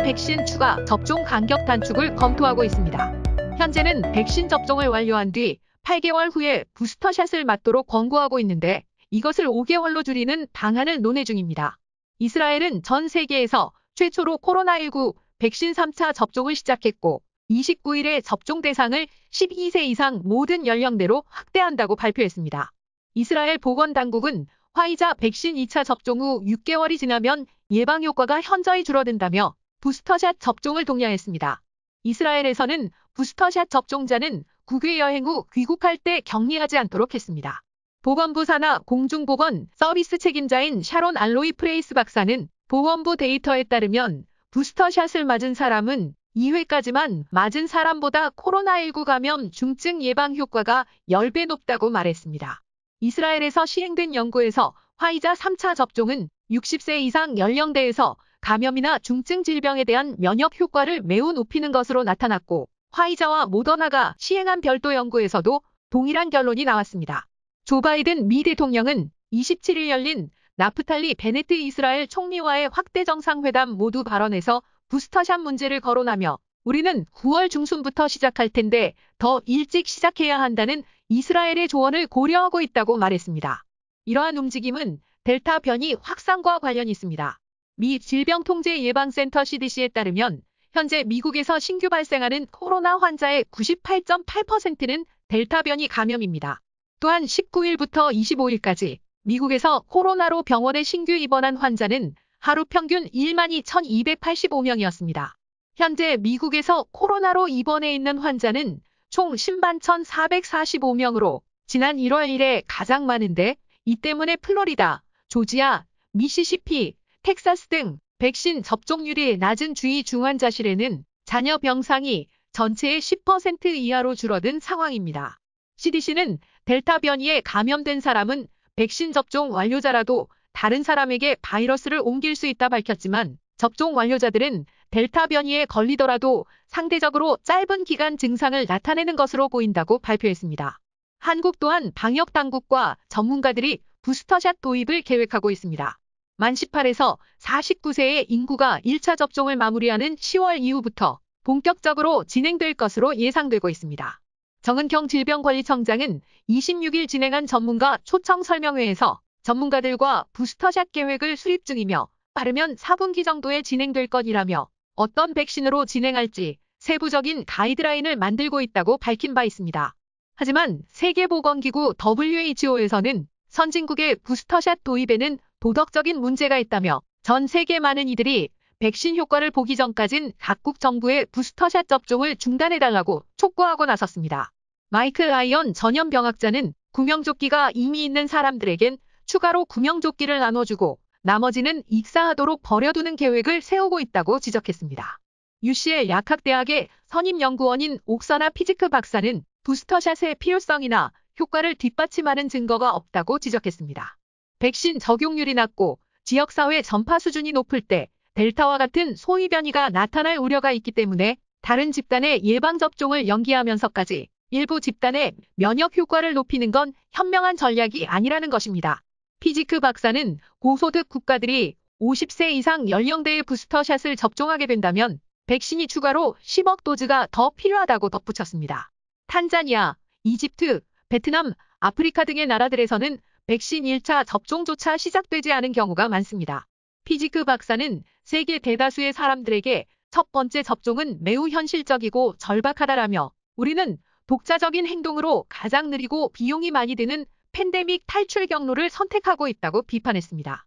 백신 추가 접종 간격 단축을 검토하고 있습니다. 현재는 백신 접종을 완료한 뒤 8개월 후에 부스터샷을 맞도록 권고하고 있는데 이것을 5개월로 줄이는 방안을 논의 중입니다. 이스라엘은 전 세계에서 최초로 코로나19 백신 3차 접종을 시작했고 29일에 접종 대상을 12세 이상 모든 연령대로 확대한다고 발표했습니다. 이스라엘 보건당국은 화이자 백신 2차 접종 후 6개월이 지나면 예방 효과가 현저히 줄어든다며 부스터샷 접종을 독려했습니다. 이스라엘에서는 부스터샷 접종자는 국외 여행 후 귀국할 때 격리하지 않도록 했습니다. 보건부 산하 공중보건 서비스 책임자인 샤론 알로이 프레이스 박사는 보건부 데이터에 따르면 부스터샷을 맞은 사람은 2회까지만 맞은 사람보다 코로나19 감염 중증 예방 효과가 10배 높다고 말했습니다. 이스라엘에서 시행된 연구에서 화이자 3차 접종은 60세 이상 연령대에서 감염이나 중증 질병에 대한 면역 효과를 매우 높이는 것으로 나타났고 화이자와 모더나가 시행한 별도 연구에서도 동일한 결론이 나왔습니다. 조 바이든 미 대통령은 27일 열린 나프탈리 베네트 이스라엘 총리와의 확대 정상회담 모두 발언에서 부스터샷 문제를 거론하며 우리는 9월 중순부터 시작할 텐데 더 일찍 시작해야 한다는 이스라엘의 조언을 고려하고 있다고 말했습니다. 이러한 움직임은 델타 변이 확산과 관련이 있습니다. 미 질병통제예방센터 CDC에 따르면 현재 미국에서 신규 발생하는 코로나 환자의 98.8%는 델타 변이 감염입니다. 또한 19일부터 25일까지 미국에서 코로나로 병원에 신규 입원한 환자는 하루 평균 12,285명이었습니다. 현재 미국에서 코로나로 입원해 있는 환자는 총 101,445명으로 지난 1월 이래 가장 많은데 이 때문에 플로리다, 조지아, 미시시피, 텍사스 등 백신 접종률이 낮은 주의 중환자실에는 잔여 병상이 전체의 10% 이하로 줄어든 상황입니다. CDC는 델타 변이에 감염된 사람은 백신 접종 완료자라도 다른 사람에게 바이러스를 옮길 수 있다 밝혔지만 접종 완료자들은 델타 변이에 걸리더라도 상대적으로 짧은 기간 증상을 나타내는 것으로 보인다고 발표했습니다. 한국 또한 방역 당국과 전문가들이 부스터샷 도입을 계획하고 있습니다. 만 18에서 49세의 인구가 1차 접종을 마무리하는 10월 이후부터 본격적으로 진행될 것으로 예상되고 있습니다. 정은경 질병관리청장은 26일 진행한 전문가 초청 설명회에서 전문가들과 부스터샷 계획을 수립 중이며 빠르면 4분기 정도에 진행될 것이라며 어떤 백신으로 진행할지 세부적인 가이드라인을 만들고 있다고 밝힌 바 있습니다. 하지만 세계보건기구 WHO에서는 선진국의 부스터샷 도입에는 도덕적인 문제가 있다며 전 세계 많은 이들이 백신 효과를 보기 전까진 각국 정부의 부스터샷 접종을 중단해달라고 촉구하고 나섰습니다. 마이클 라이언 전염병학자는 구명조끼가 이미 있는 사람들에겐 추가로 구명조끼를 나눠주고 나머지는 익사하도록 버려두는 계획을 세우고 있다고 지적했습니다. UCL 약학대학의 선임연구원인 옥사나 피지크 박사는 부스터샷의 필요성이나 효과를 뒷받침하는 증거가 없다고 지적했습니다. 백신 적용률이 낮고 지역사회 전파 수준이 높을 때 델타와 같은 소위 변이가 나타날 우려가 있기 때문에 다른 집단의 예방접종을 연기하면서까지 일부 집단의 면역 효과를 높이는 건 현명한 전략이 아니라는 것입니다. 피지크 박사는 고소득 국가들이 50세 이상 연령대의 부스터샷을 접종하게 된다면 백신이 추가로 10억 도즈가 더 필요하다고 덧붙였습니다. 탄자니아, 이집트, 베트남, 아프리카 등의 나라들에서는 백신 1차 접종조차 시작되지 않은 경우가 많습니다. 피지크 박사는 세계 대다수의 사람들에게 첫 번째 접종은 매우 현실적이고 절박하다라며 우리는 독자적인 행동으로 가장 느리고 비용이 많이 드는 팬데믹 탈출 경로를 선택하고 있다고 비판했습니다.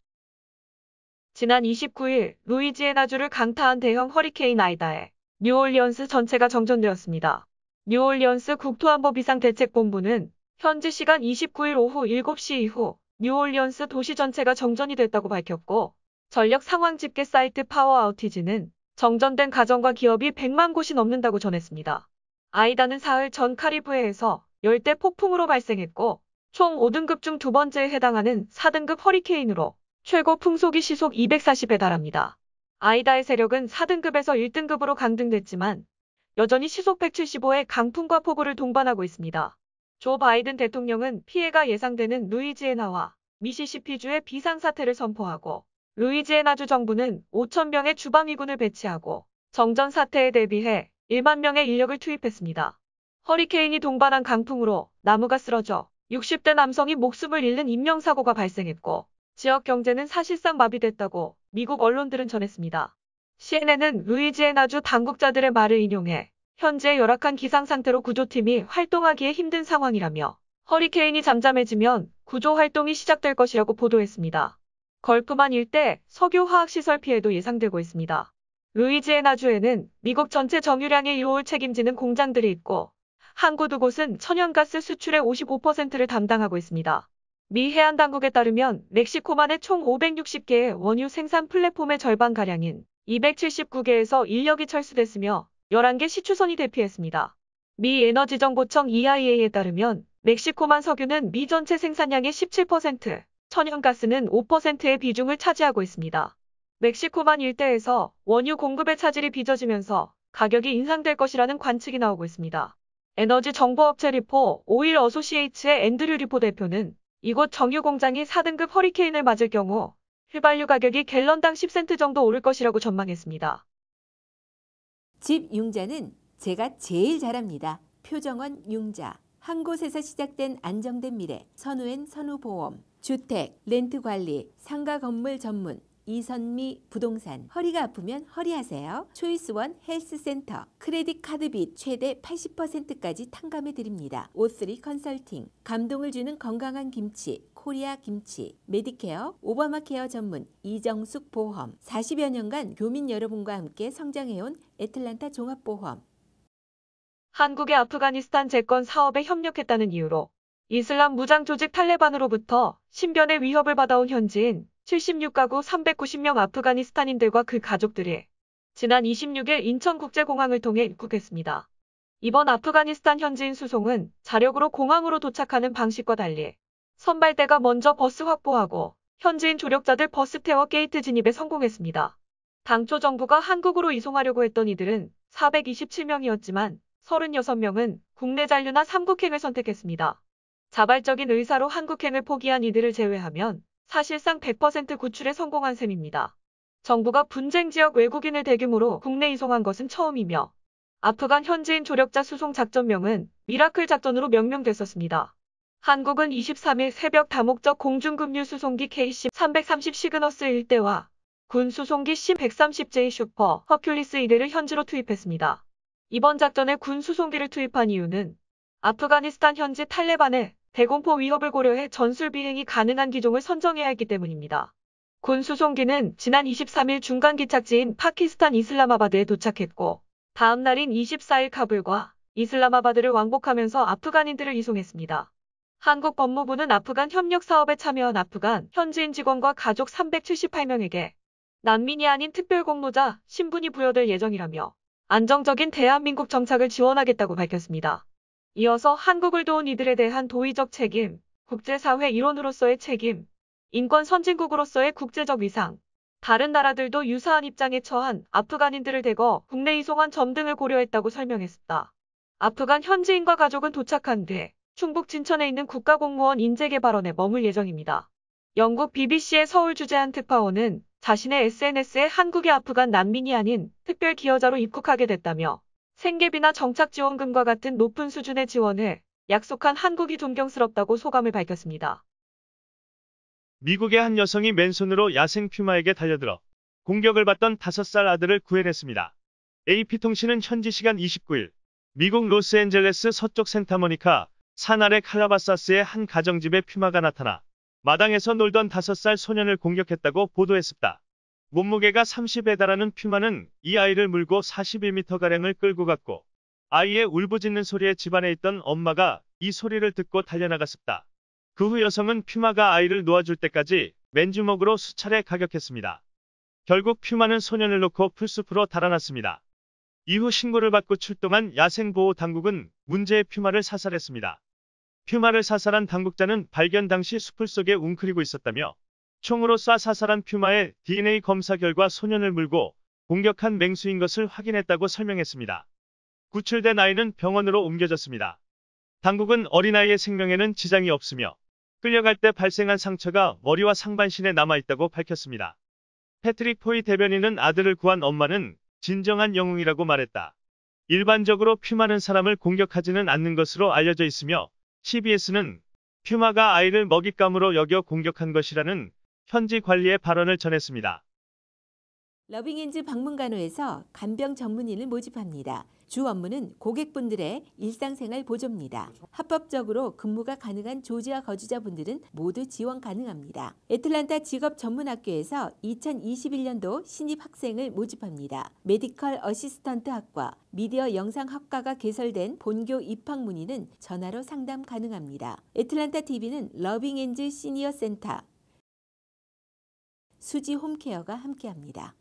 지난 29일 루이지애나주를 강타한 대형 허리케인 아이다에 뉴올리언스 전체가 정전되었습니다. 뉴올리언스 국토안보 비상대책본부는 현지 시간 29일 오후 7시 이후 뉴올리언스 도시 전체가 정전이 됐다고 밝혔고 전력 상황 집계 사이트 파워 아우티지는 정전된 가정과 기업이 100만 곳이 넘는다고 전했습니다. 아이다는 사흘 전 카리브해에서 열대 폭풍으로 발생했고 총 5등급 중 두 번째에 해당하는 4등급 허리케인으로 최고 풍속이 시속 240에 달합니다. 아이다의 세력은 4등급에서 1등급으로 강등됐지만 여전히 시속 175의 강풍과 폭우를 동반하고 있습니다. 조 바이든 대통령은 피해가 예상되는 루이지애나와 미시시피주의 비상사태를 선포하고 루이지애나주 정부는 5,000명의 주방위군을 배치하고 정전 사태에 대비해 1만 명의 인력을 투입했습니다. 허리케인이 동반한 강풍으로 나무가 쓰러져 60대 남성이 목숨을 잃는 인명사고가 발생했고 지역 경제는 사실상 마비됐다고 미국 언론들은 전했습니다. CNN은 루이지애나주 당국자들의 말을 인용해 현재 열악한 기상 상태로 구조팀이 활동하기에 힘든 상황이라며 허리케인이 잠잠해지면 구조 활동이 시작될 것이라고 보도했습니다. 걸프만 일대 석유 화학시설 피해도 예상되고 있습니다. 루이지애나주에는 미국 전체 정유량의 1호를 책임지는 공장들이 있고 항구 두 곳은 천연가스 수출의 55%를 담당하고 있습니다. 미 해안당국에 따르면 멕시코만의 총 560개의 원유 생산 플랫폼의 절반가량인 279개에서 인력이 철수됐으며 11개 시추선이 대피했습니다. 미 에너지정보청 EIA에 따르면 멕시코만 석유는 미 전체 생산량의 17%, 천연가스는 5%의 비중을 차지하고 있습니다. 멕시코만 일대에서 원유 공급의 차질이 빚어지면서 가격이 인상될 것이라는 관측이 나오고 있습니다. 에너지 정보업체 리포 오일 어소시에이츠의 앤드류 리포 대표는 이곳 정유 공장이 4등급 허리케인을 맞을 경우 휘발유 가격이 갤런당 10센트 정도 오를 것이라고 전망했습니다. 집 융자는 제가 제일 잘합니다. 표정원 융자. 한 곳에서 시작된 안정된 미래. 선우엔 선우보험. 주택, 렌트관리, 상가 건물 전문. 이선미 부동산. 허리가 아프면 허리하세요. 초이스원 헬스센터. 크레딧 카드 빚 최대 80%까지 탕감해 드립니다. O3 컨설팅. 감동을 주는 건강한 김치. 코리아 김치. 메디케어, 오바마케어 전문. 이정숙 보험. 40여 년간 교민 여러분과 함께 성장해온 애틀란타 종합보험. 한국의 아프가니스탄 재건 사업에 협력했다는 이유로 이슬람 무장 조직 탈레반으로부터 신변의 위협을 받아온 현지인 76가구 390명 아프가니스탄인들과 그 가족들이 지난 26일 인천국제공항을 통해 입국했습니다. 이번 아프가니스탄 현지인 수송은 자력으로 공항으로 도착하는 방식과 달리 선발대가 먼저 버스 확보하고 현지인 조력자들 버스 태워 게이트 진입에 성공했습니다. 당초 정부가 한국으로 이송하려고 했던 이들은 427명이었지만 36명은 국내 잔류나 삼국행을 선택했습니다. 자발적인 의사로 한국행을 포기한 이들을 제외하면 사실상 100% 구출에 성공한 셈입니다. 정부가 분쟁 지역 외국인을 대규모로 국내 이송한 것은 처음이며 아프간 현지인 조력자 수송 작전명은 미라클 작전으로 명명됐었습니다. 한국은 23일 새벽 다목적 공중급류 수송기 KC-330 시그너스 1대와 군 수송기 C-130J 슈퍼 허큘리스 2대를 현지로 투입했습니다. 이번 작전에 군 수송기를 투입한 이유는 아프가니스탄 현지 탈레반의 대공포 위협을 고려해 전술 비행이 가능한 기종을 선정해야 했기 때문입니다. 군 수송기는 지난 23일 중간 기착지인 파키스탄 이슬라마바드에 도착했고 다음 날인 24일 카불과 이슬라마바드를 왕복하면서 아프간인들을 이송했습니다. 한국 법무부는 아프간 협력 사업에 참여한 아프간 현지인 직원과 가족 378명에게 난민이 아닌 특별공로자 신분이 부여될 예정이라며 안정적인 대한민국 정착을 지원하겠다고 밝혔습니다. 이어서 한국을 도운 이들에 대한 도의적 책임, 국제사회 일원으로서의 책임, 인권 선진국으로서의 국제적 위상, 다른 나라들도 유사한 입장에 처한 아프간인들을 대거 국내 이송한 점 등을 고려했다고 설명했습니다. 아프간 현지인과 가족은 도착한 뒤 충북 진천에 있는 국가공무원 인재개발원에 머물 예정입니다. 영국 BBC의 서울 주재한 특파원은 자신의 SNS에 한국의 아프간 난민이 아닌 특별 기여자로 입국하게 됐다며 생계비나 정착지원금과 같은 높은 수준의 지원을 약속한 한국이 존경스럽다고 소감을 밝혔습니다. 미국의 한 여성이 맨손으로 야생 퓨마에게 달려들어 공격을 받던 5살 아들을 구해냈습니다. AP통신은 현지 시간 29일 미국 로스앤젤레스 서쪽 산타모니카 산 아래 칼라바사스의 한 가정집에 퓨마가 나타나 마당에서 놀던 5살 소년을 공격했다고 보도했습니다. 몸무게가 30에 달하는 퓨마는 이 아이를 물고 41m가량을 끌고 갔고 아이의 울부짖는 소리에 집안에 있던 엄마가 이 소리를 듣고 달려나갔습니다. 그 후 여성은 퓨마가 아이를 놓아줄 때까지 맨주먹으로 수차례 가격했습니다. 결국 퓨마는 소년을 놓고 풀숲으로 달아났습니다. 이후 신고를 받고 출동한 야생보호당국은 문제의 퓨마를 사살했습니다. 퓨마를 사살한 당국자는 발견 당시 숲을 속에 웅크리고 있었다며 총으로 쏴 사살한 퓨마의 DNA 검사 결과 소년을 물고 공격한 맹수인 것을 확인했다고 설명했습니다. 구출된 아이는 병원으로 옮겨졌습니다. 당국은 어린아이의 생명에는 지장이 없으며 끌려갈 때 발생한 상처가 머리와 상반신에 남아있다고 밝혔습니다. 패트릭 포이 대변인은 아들을 구한 엄마는 진정한 영웅이라고 말했다. 일반적으로 퓨마는 사람을 공격하지는 않는 것으로 알려져 있으며 CBS는 퓨마가 아이를 먹잇감으로 여겨 공격한 것이라는 현지 관리의 발언을 전했습니다. 러빙엔즈 방문간호에서 간병 전문의를 모집합니다. 주 업무는 고객분들의 일상생활 보조입니다. 합법적으로 근무가 가능한 조지아 거주자분들은 모두 지원 가능합니다. 애틀란타 직업전문학교에서 2021년도 신입 학생을 모집합니다. 메디컬 어시스턴트 학과, 미디어 영상학과가 개설된 본교 입학 문의는 전화로 상담 가능합니다. 애틀란타 TV는 러빙엔즈 시니어 센터, 수지 홈케어가 함께합니다.